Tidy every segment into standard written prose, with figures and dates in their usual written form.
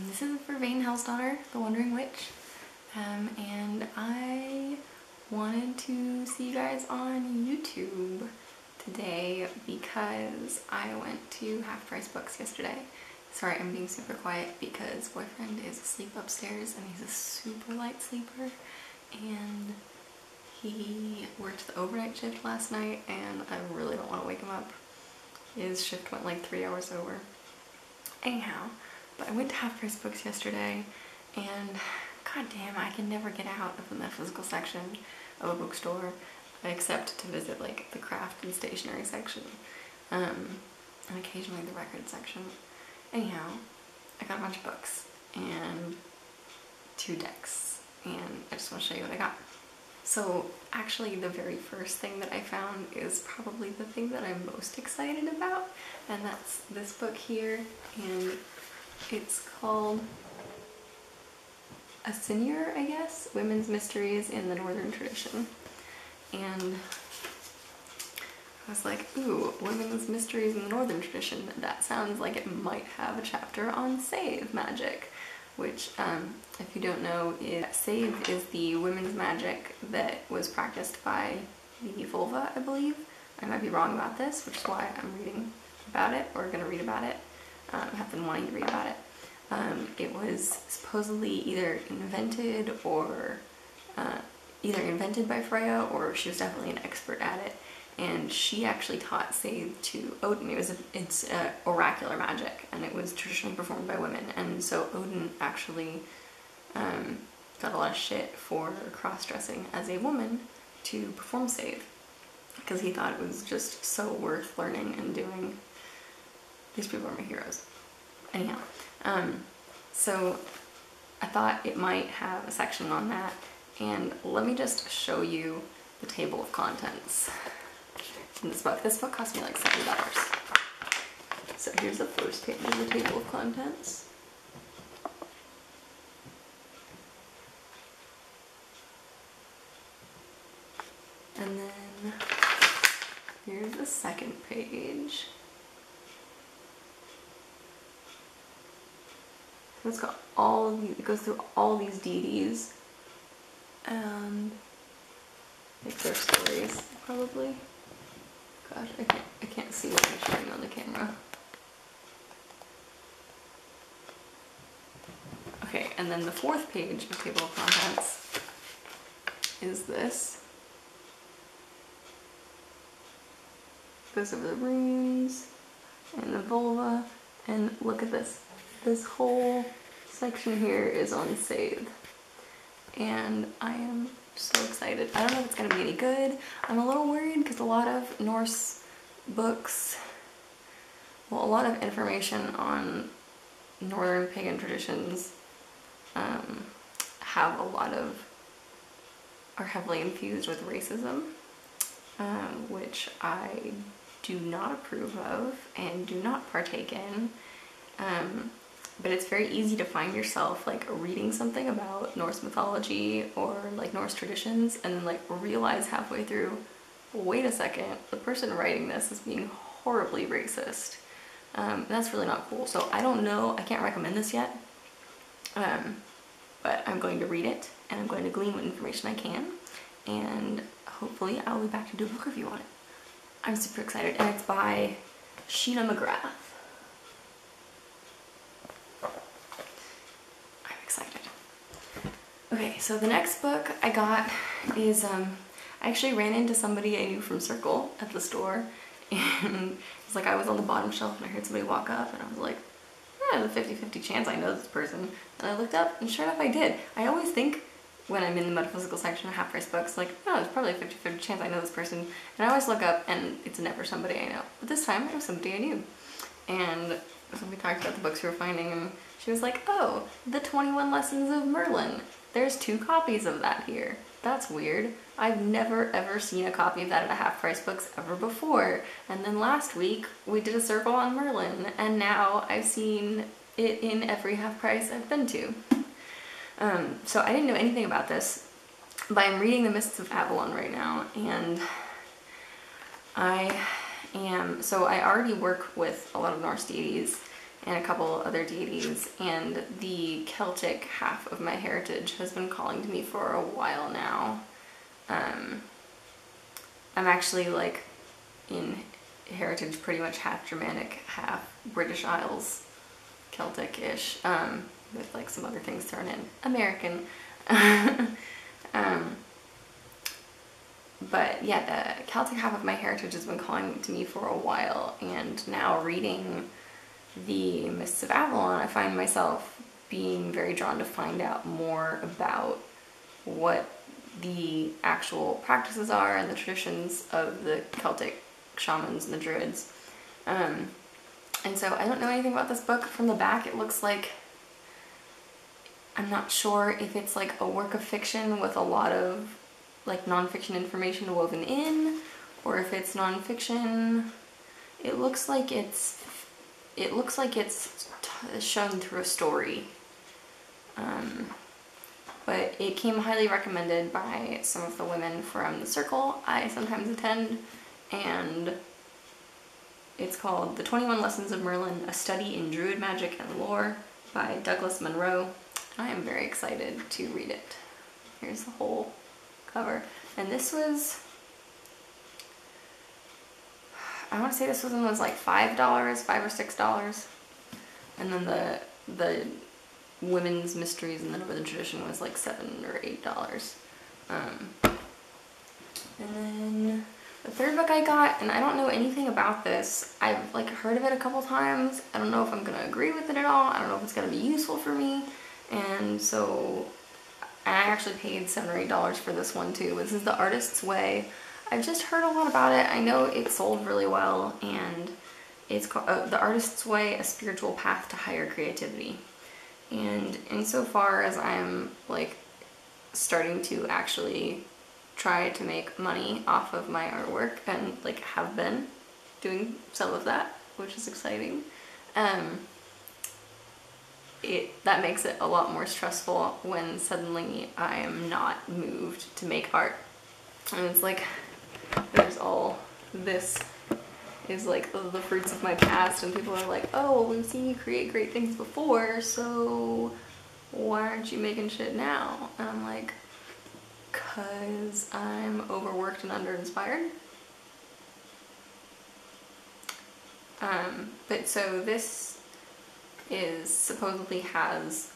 This is for Vane Hellsdaughter, the Wandering Witch, and I wanted to see you guys on YouTube today because I went to Half Price Books yesterday. Sorry, I'm being super quiet because boyfriend is asleep upstairs and he's a super light sleeper, and he worked the overnight shift last night and I really don't want to wake him up. His shift went like 3 hours over. Anyhow, but I went to Half Price Books yesterday and goddamn, I can never get out of the metaphysical section of a bookstore except to visit like the craft and stationery section, and occasionally the record section. Anyhow, I got a bunch of books and 2 decks, and I just want to show you what I got. So actually the very first thing that I found is probably the thing that I'm most excited about, and that's this book here, and it's called A Senior, I guess, Women's Mysteries in the Northern Tradition. And I was like, ooh, Women's Mysteries in the Northern Tradition, that sounds like it might have a chapter on save magic, which, if you don't know, save is the women's magic that was practiced by the vulva, I believe. I might be wrong about this, which is why I'm reading about it, or gonna read about it. I have been wanting to read about it. It was supposedly either invented by Freya, or she was definitely an expert at it. And she actually taught save to Odin. It's oracular magic, and it was traditionally performed by women. And so Odin actually got a lot of shit for cross-dressing as a woman to perform save, because he thought it was just so worth learning and doing. These people are my heroes. Anyhow, so I thought it might have a section on that, and let me just show you the table of contents in this book. This book cost me like $70. So here's the first page of the table of contents. And then here's the second page. It's got all of these, it goes through all these deities and like their stories, probably. Gosh, I can't see what I'm showing on the camera. Okay, and then the fourth page of table of contents is this. Goes over the runes and the vulva, and look at this. This whole section here is on save, and I am so excited. I don't know if it's gonna be any good. I'm a little worried because a lot of Norse books, well, a lot of information on northern pagan traditions are heavily infused with racism, which I do not approve of and do not partake in. But it's very easy to find yourself like reading something about Norse mythology or like Norse traditions and then like realize halfway through, wait a second, the person writing this is being horribly racist. That's really not cool. So I don't know, I can't recommend this yet, but I'm going to read it and I'm going to glean what information I can, and hopefully I'll be back to do a book review on it. I'm super excited, and it's by Sheena McGrath. Okay, so the next book I got is, I actually ran into somebody I knew from Circle at the store, and it's like I was on the bottom shelf and I heard somebody walk up and I was like, there's a 50-50 chance I know this person. And I looked up and sure enough I did. I always think when I'm in the metaphysical section of Half Price Books, like, oh, there's probably a 50-50 chance I know this person. And I always look up and it's never somebody I know. But this time it was somebody I knew. And so we talked about the books we were finding, and she was like, oh, the 21 Lessons of Merlin. There's 2 copies of that here. That's weird. I've never ever seen a copy of that at a Half Price Books ever before. And then last week we did a circle on Merlin, and now I've seen it in every Half Price I've been to. So I didn't know anything about this, but I'm reading The Mists of Avalon right now, and so I already work with a lot of Norse deities, and a couple other deities, and the Celtic half of my heritage has been calling to me for a while now. I'm actually like in heritage pretty much half Germanic, half British Isles, Celtic-ish, with like some other things thrown in. American. But yeah, the Celtic half of my heritage has been calling to me for a while, and now reading the Mists of Avalon, I find myself being very drawn to find out more about what the actual practices are and the traditions of the Celtic shamans and the druids. And so I don't know anything about this book. From the back it looks like, I'm not sure if it's like a work of fiction with a lot of like nonfiction information woven in, or if it's nonfiction. It looks like it's shown through a story. But it came highly recommended by some of the women from the circle I sometimes attend, and it's called The 21 Lessons of Merlin, A Study in Druid Magic and Lore by Douglas Munro. I am very excited to read it. Here's the whole cover. And this was, I want to say this one was like $5, $5 or $6. And then the Women's Mysteries in the Northern Tradition was like $7 or $8. And then the third book I got, and I don't know anything about this. I've like heard of it a couple times. I don't know if I'm gonna agree with it at all. I don't know if it's gonna be useful for me. And so I actually paid $7 or $8 for this one too. This is The Artist's Way. I've just heard a lot about it. I know it sold really well, and it's called The Artist's Way, A Spiritual Path to Higher Creativity. And insofar as I'm like starting to actually try to make money off of my artwork, and like have been doing some of that, which is exciting, that makes it a lot more stressful when suddenly I am not moved to make art. And it's like there's all this is like the fruits of my past, and people are like, oh, well, we've seen you create great things before, so why aren't you making shit now? And I'm like, cause I'm overworked and underinspired. But so this is supposedly has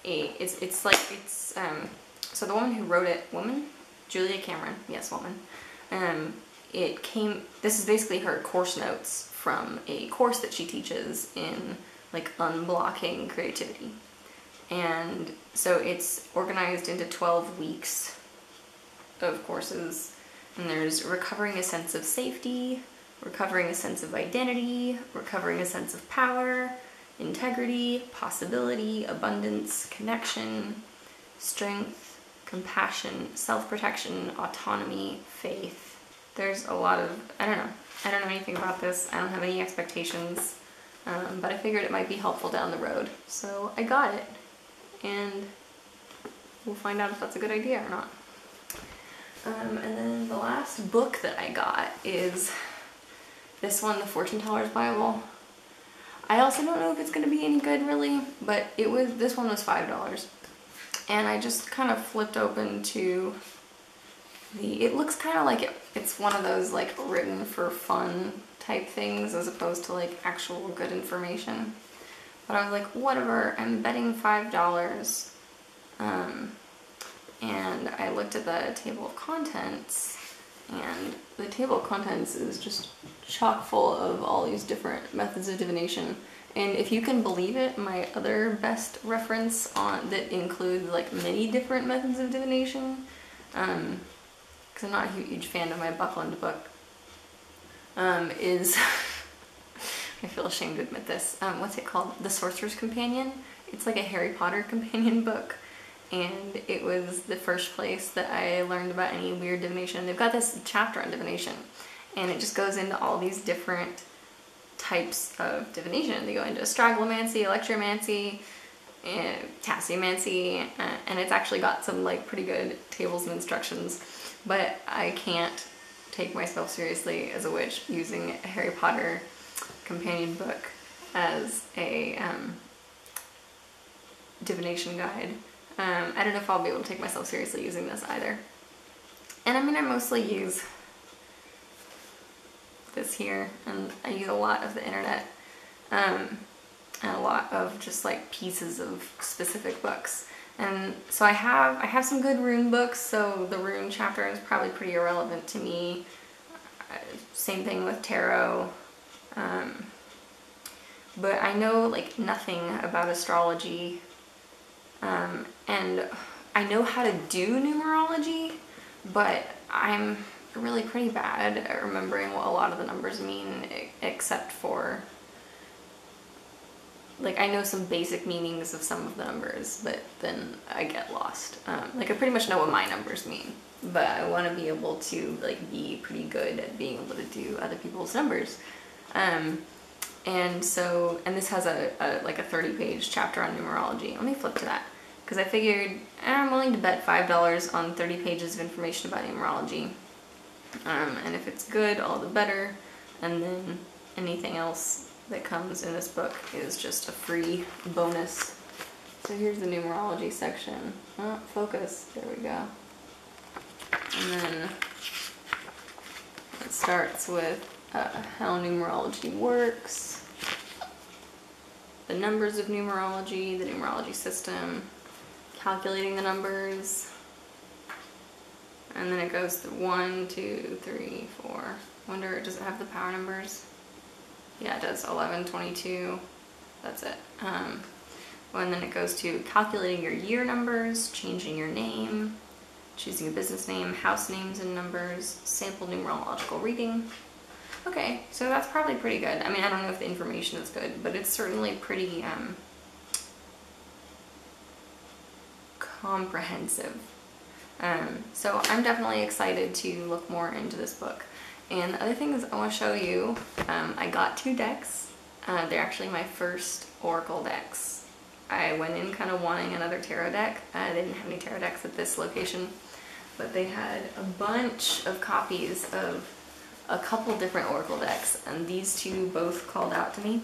a, so the woman who wrote it, Julia Cameron, yes, woman, this is basically her course notes from a course that she teaches in like unblocking creativity. And so it's organized into 12 weeks of courses, and there's recovering a sense of safety, recovering a sense of identity, recovering a sense of power, integrity, possibility, abundance, connection, strength, compassion, self-protection, autonomy, faith. There's a lot of, I don't know anything about this. I don't have any expectations, but I figured it might be helpful down the road. So I got it, and we'll find out if that's a good idea or not. And then the last book that I got is this one, The Fortune Teller's Bible. I also don't know if it's going to be any good really, but this one was $5. And I just kind of flipped open to it looks kind of like it's one of those like written for fun type things as opposed to like actual good information. But I was like, whatever, I'm betting $5. And I looked at the table of contents, and the table of contents is just chock full of all these different methods of divination. And if you can believe it, my other best reference on that includes like many different methods of divination, because I'm not a huge fan of my Buckland book, is I feel ashamed to admit this. What's it called? The Sorcerer's Companion. It's like a Harry Potter companion book. And it was the first place that I learned about any weird divination. They've got this chapter on divination, and it just goes into all these different types of divination. They go into astragalomancy, electromancy, tasseomancy, and it's actually got some like pretty good tables and instructions. But I can't take myself seriously as a witch using a Harry Potter companion book as a divination guide. I don't know if I'll be able to take myself seriously using this either. And I mean, I mostly use this here, and I use a lot of the internet, and a lot of just like pieces of specific books. And so I have some good rune books, so the rune chapter is probably pretty irrelevant to me. Same thing with tarot. But I know like nothing about astrology, and I know how to do numerology, but I'm really pretty bad at remembering what a lot of the numbers mean, except for, like, I know some basic meanings of some of the numbers, but then I get lost. Like, I pretty much know what my numbers mean, but I want to be able to, like, be pretty good at being able to do other people's numbers. And so, and this has a 30-page chapter on numerology. Let me flip to that, because I figured I'm willing to bet $5 on 30 pages of information about numerology. And if it's good, all the better. And then anything else that comes in this book is just a free bonus. So here's the numerology section. Oh, focus, there we go. And then it starts with how numerology works, the numbers of numerology, the numerology system, calculating the numbers, and then it goes through 1, 2, 3, 4. Wonder, does it have the power numbers? Yeah, it does. 11, 22. That's it. And then it goes to calculating your year numbers, changing your name, choosing a business name, house names and numbers, sample numerological reading. Okay, so that's probably pretty good. I mean, I don't know if the information is good, but it's certainly pretty comprehensive. So I'm definitely excited to look more into this book. And the other thing is I want to show you, I got 2 decks. They're actually my first Oracle decks. I went in kind of wanting another tarot deck. They didn't have any tarot decks at this location, but they had a bunch of copies of a couple different Oracle decks, and these 2 both called out to me.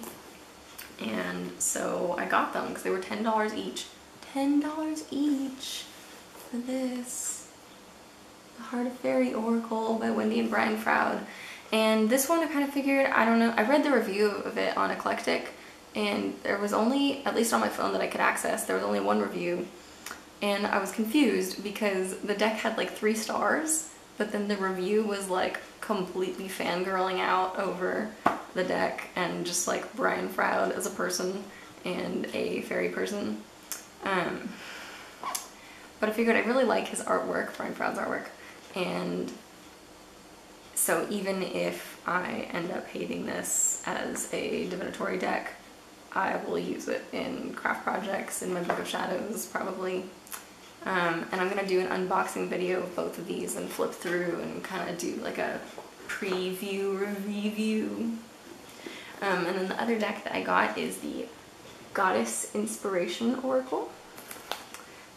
And so I got them because they were $10 each. $10 each for this. The Heart of Fairy Oracle by Wendy and Brian Froud. And this one I kind of figured, I don't know, I read the review of it on Eclectic, and there was only, at least on my phone that I could access, there was only 1 review. And I was confused because the deck had like 3 stars, but then the review was like completely fangirling out over the deck and just like Brian Froud as a person and a fairy person. But I figured I really like his artwork, Brian Froud's artwork, and so even if I end up hating this as a divinatory deck, I will use it in craft projects, in my Book of Shadows, probably. And I'm gonna do an unboxing video of both of these and flip through and kind of do like a preview review. And then the other deck that I got is the Goddess Inspiration Oracle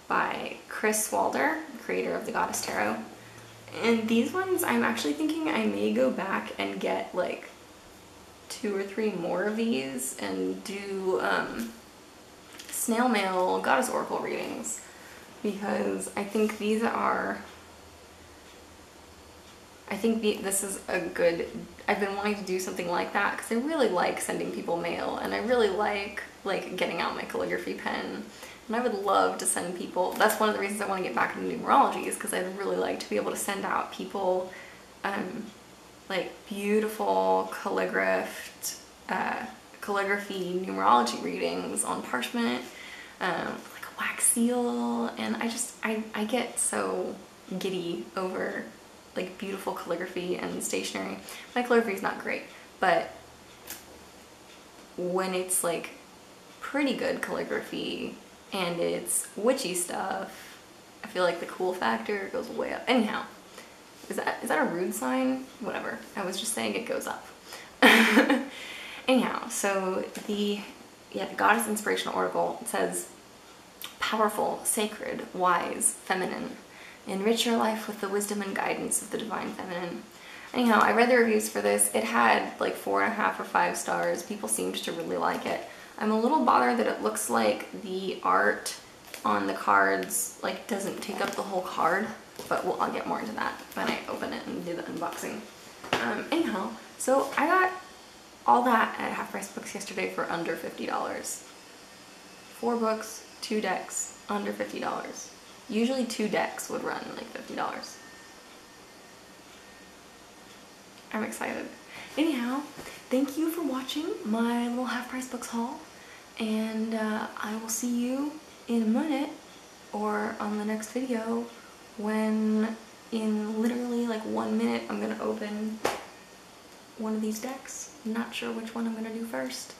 by Chris Walder, creator of the Goddess Tarot. And these ones, I'm actually thinking I may go back and get like 2 or 3 more of these and do snail mail Goddess Oracle readings, because I think these are, this is a good, I've been wanting to do something like that because I really like sending people mail, and I really like getting out my calligraphy pen, and I would love to send people, that's one of the reasons I want to get back into numerology, is because I'd really like to be able to send out people like beautiful calligraphy numerology readings on parchment, like a wax seal, and I get so giddy over like beautiful calligraphy and stationery. My calligraphy is not great, but when it's like pretty good calligraphy and it's witchy stuff, I feel like the cool factor goes way up. Anyhow, is that a rude sign? Whatever. I was just saying it goes up. Anyhow, so the Goddess Inspirational Oracle, it says, powerful, sacred, wise, feminine. Enrich your life with the wisdom and guidance of the Divine Feminine. Anyhow, I read the reviews for this. It had like 4.5 or 5 stars. People seemed to really like it. I'm a little bothered that it looks like the art on the cards like doesn't take up the whole card, but I'll get more into that when I open it and do the unboxing. Anyhow, so I got all that at Half Price Books yesterday for under $50. 4 books, 2 decks, under $50. Usually 2 decks would run like $50. I'm excited. Anyhow, thank you for watching my little Half Price Books haul, and I will see you in a minute or on the next video when in literally like 1 minute I'm gonna open one of these decks. I'm not sure which one I'm gonna do first.